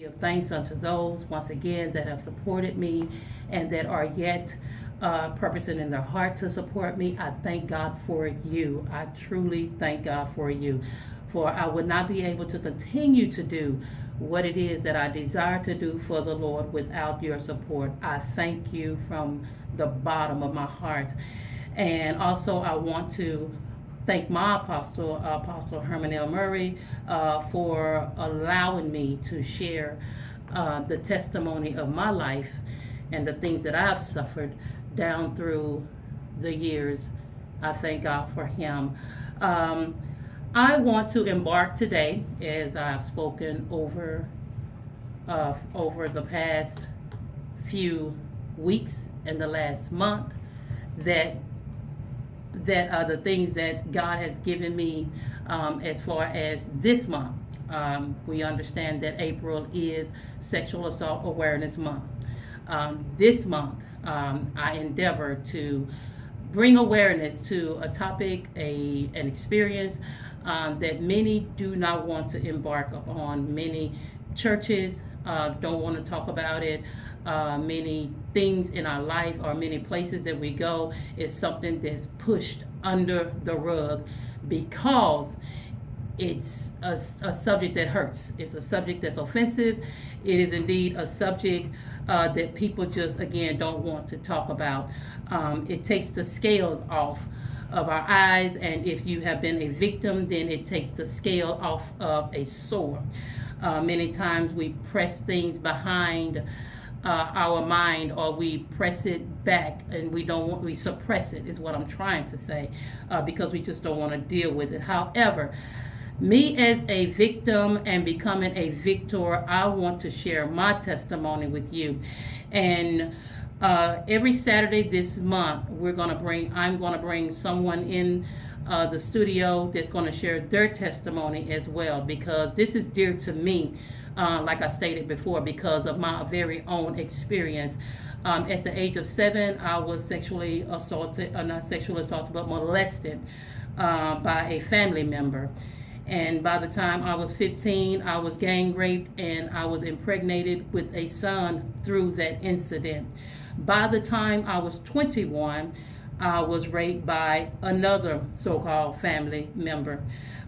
Give thanks unto those, once again, that have supported me and that are yet purposing in their heart to support me. I thank God for you. I truly thank God for you. For I would not be able to continue to do what it is that I desire to do for the Lord without your support. I thank you from the bottom of my heart. And also, I want to thank my apostle, Apostle Herman L. Murray, for allowing me to share the testimony of my life and the things that I've suffered down through the years. I thank God for him. I want to embark today, as I've spoken over the past few weeks and the last month, that are the things that God has given me as far as this month. We understand that April is Sexual Assault Awareness Month. This month, I endeavor to bring awareness to a topic, an experience that many do not want to embark upon. Many churches don't want to talk about it. Many things in our life or many places that we go is something that's pushed under the rug because it's a subject that hurts. It's a subject that's offensive. It is indeed a subject that people just, again, don't want to talk about. It takes the scales off of our eyes, and if you have been a victim, then it takes the scale off of a sore. Many times we press things behind our mind, or we press it back, and we suppress it, is what I'm trying to say, because we just don't want to deal with it. However, me as a victim and becoming a victor, I want to share my testimony with you. And every Saturday this month, I'm going to bring someone in the studio that's going to share their testimony as well, because this is dear to me. Like I stated before, because of my very own experience. At the age of 7, I was sexually assaulted, not sexually assaulted, but molested by a family member. And by the time I was 15, I was gang raped and I was impregnated with a son through that incident. By the time I was 21, I was raped by another so-called family member.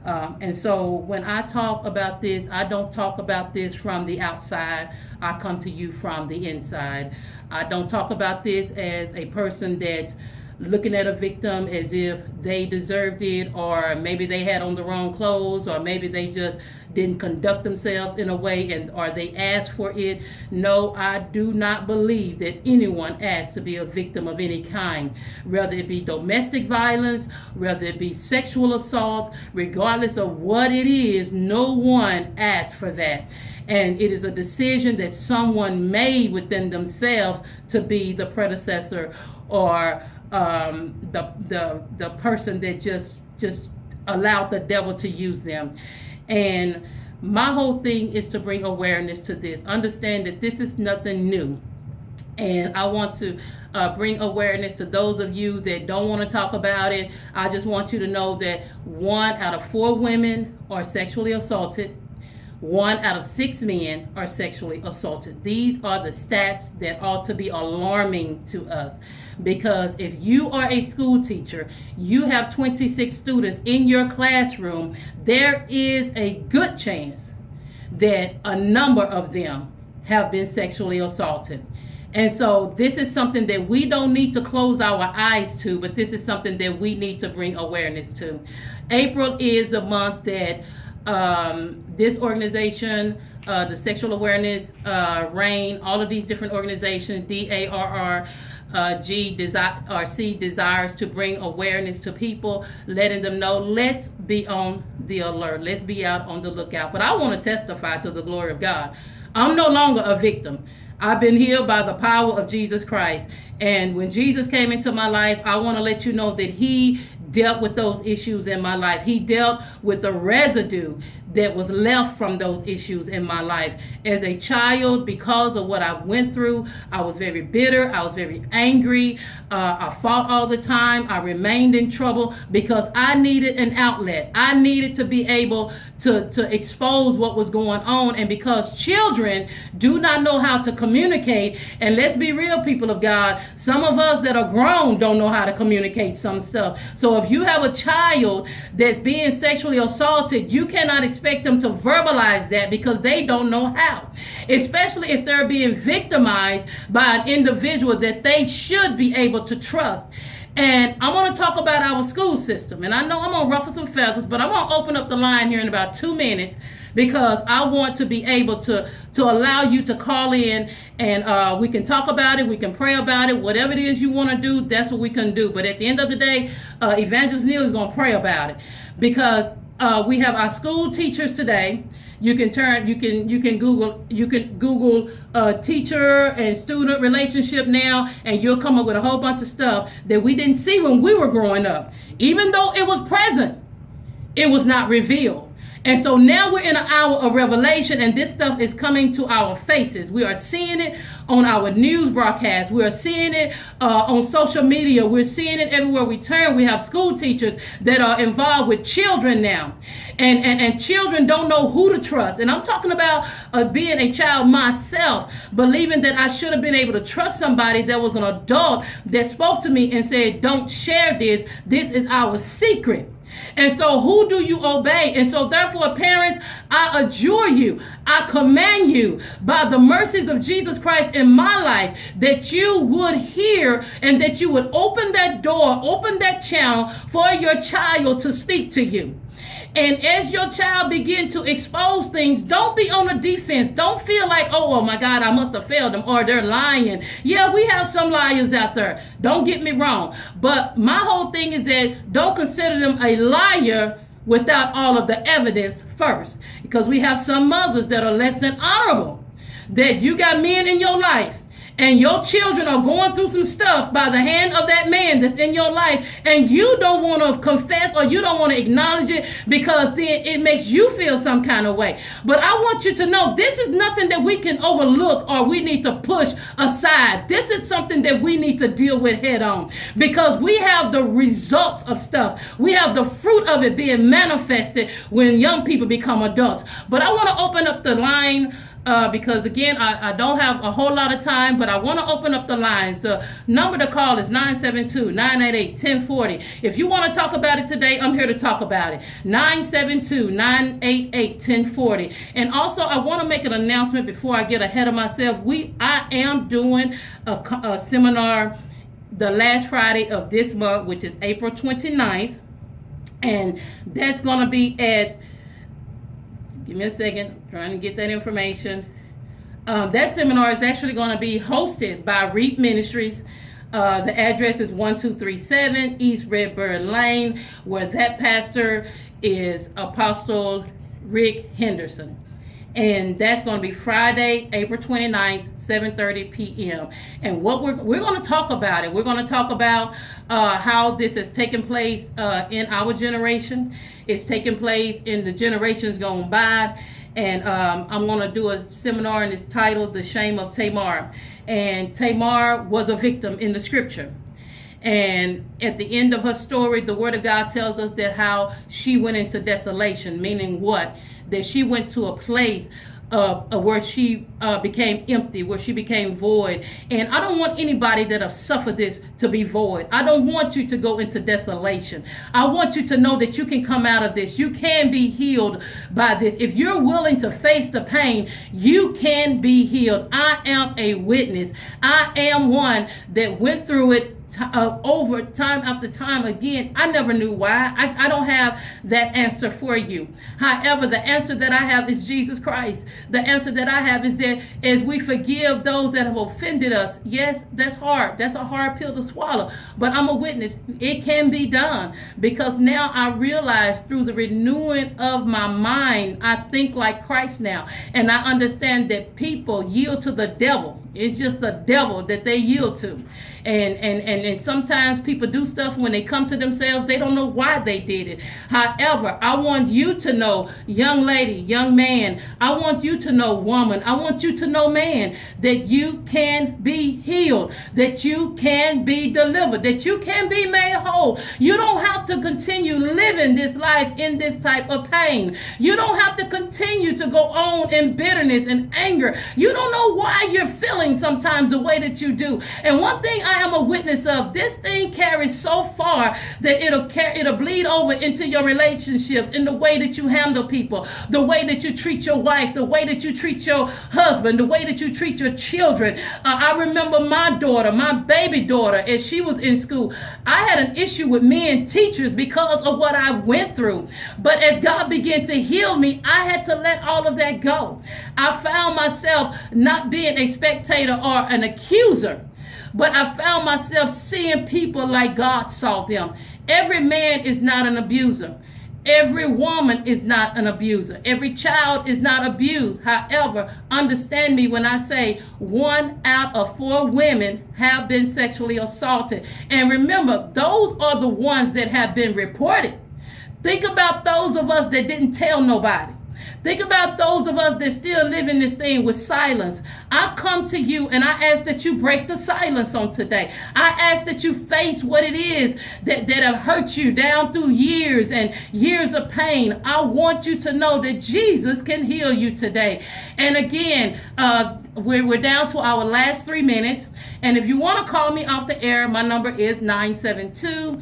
And so when I talk about this, I don't talk about this from the outside. I come to you from the inside. I don't talk about this as a person that's looking at a victim as if they deserved it, or maybe they had on the wrong clothes, or maybe they just didn't conduct themselves in a way or they asked for it. No, I do not believe that anyone asks to be a victim of any kind, whether it be domestic violence, whether it be sexual assault, regardless of what it is. No one asks for that. And it is a decision that someone made within themselves to be the predecessor or the person that just allowed the devil to use them. And my whole thing is to bring awareness to this. Understand that this is nothing new. And I want to bring awareness to those of you that don't want to talk about it. I just want you to know that 1 out of 4 women are sexually assaulted. 1 out of 6 men are sexually assaulted. These are the stats that ought to be alarming to us. Because if you are a school teacher, you have 26 students in your classroom, there is a good chance that a number of them have been sexually assaulted. And so this is something that we don't need to close our eyes to, but this is something that we need to bring awareness to. April is the month that this organization, the Sexual Awareness RAINN, all of these different organizations, DARRG desires to bring awareness to people, letting them know, let's be on the alert, let's be out on the lookout. But I want to testify to the glory of God. I'm no longer a victim. I've been healed by the power of Jesus Christ. And when Jesus came into my life, I want to let you know that he dealt with those issues in my life. He dealt with the residue that was left from those issues in my life. As a child, because of what I went through, I was very bitter. I was very angry. I fought all the time. I remained in trouble because I needed an outlet. I needed to be able to expose what was going on. And because children do not know how to communicate, and let's be real, people of God, some of us that are grown don't know how to communicate some stuff. So if you have a child that's being sexually assaulted, you cannot expect them to verbalize that because they don't know how, especially if they're being victimized by an individual that they should be able to trust. And I want to talk about our school system. And I know I'm going to ruffle some feathers, but I'm going to open up the line here in about 2 minutes because I want to be able to allow you to call in and we can talk about it. We can pray about it. Whatever it is you want to do, that's what we can do. But at the end of the day, Evangelist Neal is going to pray about it because we have our school teachers today. You can Google teacher and student relationship now, and you'll come up with a whole bunch of stuff that we didn't see when we were growing up. Even though it was present, it was not revealed. And so now we're in an hour of revelation, and this stuff is coming to our faces. We are seeing it on our news broadcasts. We are seeing it on social media. We're seeing it everywhere we turn. We have school teachers that are involved with children now. And children don't know who to trust. And I'm talking about being a child myself, believing that I should have been able to trust somebody that was an adult that spoke to me and said, don't share this. This is our secret. And so who do you obey? And so therefore, parents, I adjure you, I command you by the mercies of Jesus Christ in my life that you would hear and that you would open that door, open that channel for your child to speak to you. And as your child begin to expose things, don't be on the defense. Don't feel like, oh my God, I must have failed them or they're lying. Yeah, we have some liars out there. Don't get me wrong. But my whole thing is that don't consider them a liar without all of the evidence first. Because we have some mothers that are less than honorable. That you got men in your life and your children are going through some stuff by the hand of that man that's in your life, and you don't want to confess or you don't want to acknowledge it because then it makes you feel some kind of way. But I want you to know this is nothing that we can overlook or we need to push aside. This is something that we need to deal with head on because we have the results of stuff. We have the fruit of it being manifested when young people become adults. But I want to open up the line because again, I don't have a whole lot of time, but I want to open up the lines. The number to call is 972-988-1040. If you want to talk about it today, I'm here to talk about it. 972-988-1040. And also, I want to make an announcement before I get ahead of myself. I am doing a seminar the last Friday of this month, which is April 29th. And that's going to be at, give me a second, trying to get that information. That seminar is actually going to be hosted by Reap Ministries. The address is 1237 East Redbird Lane, where that pastor is Apostle Rick Henderson. And that's going to be Friday, April 29th, 7:30 p.m. And what we're going to talk about it. We're going to talk about how this has taken place in our generation. It's taken place in the generations gone by. And I'm going to do a seminar, and it's titled The Shame of Tamar. And Tamar was a victim in the scripture. And at the end of her story, the word of God tells us that how she went into desolation, meaning what? That she went to a place where she became empty, where she became void. And I don't want anybody that have suffered this to be void. I don't want you to go into desolation. I want you to know that you can come out of this. You can be healed by this. If you're willing to face the pain, you can be healed. I am a witness. I am one that went through it over time after time again. I never knew why. I don't have that answer for you. However, the answer that I have is Jesus Christ. The answer that I have is that as we forgive those that have offended us, yes, that's hard. That's a hard pill to swallow. But I'm a witness. It can be done because now I realize through the renewing of my mind, I think like Christ now. And I understand that people yield to the devil. It's just the devil that they yield to. And and sometimes people do stuff when they come to themselves. They don't know why they did it. However, I want you to know, young lady, young man, I want you to know, woman, I want you to know, man, that you can be healed, that you can be delivered, that you can be made whole. You don't have to continue living this life in this type of pain. You don't have to continue to go on in bitterness and anger. You don't know why you're feeling sometimes the way that you do. And one thing I am a witness of, this thing carries so far that it'll bleed over into your relationships, in the way that you handle people, the way that you treat your wife, the way that you treat your husband, the way that you treat your children. I remember my daughter, my baby daughter, as she was in school, I had an issue with men teachers because of what I went through. But as God began to heal me, I had to let all of that go. I found myself not being a spectator or an accuser, but I found myself seeing people like God saw them. Every man is not an abuser. Every woman is not an abuser. Every child is not abused. However, understand me when I say 1 out of 4 women have been sexually assaulted. And remember, those are the ones that have been reported. Think about those of us that didn't tell nobody. Think about those of us that still live in this thing with silence. I come to you and I ask that you break the silence on today. I ask that you face what it is that have hurt you down through years and years of pain. I want you to know that Jesus can heal you today. And again, we're down to our last 3 minutes. And if you want to call me off the air, my number is 972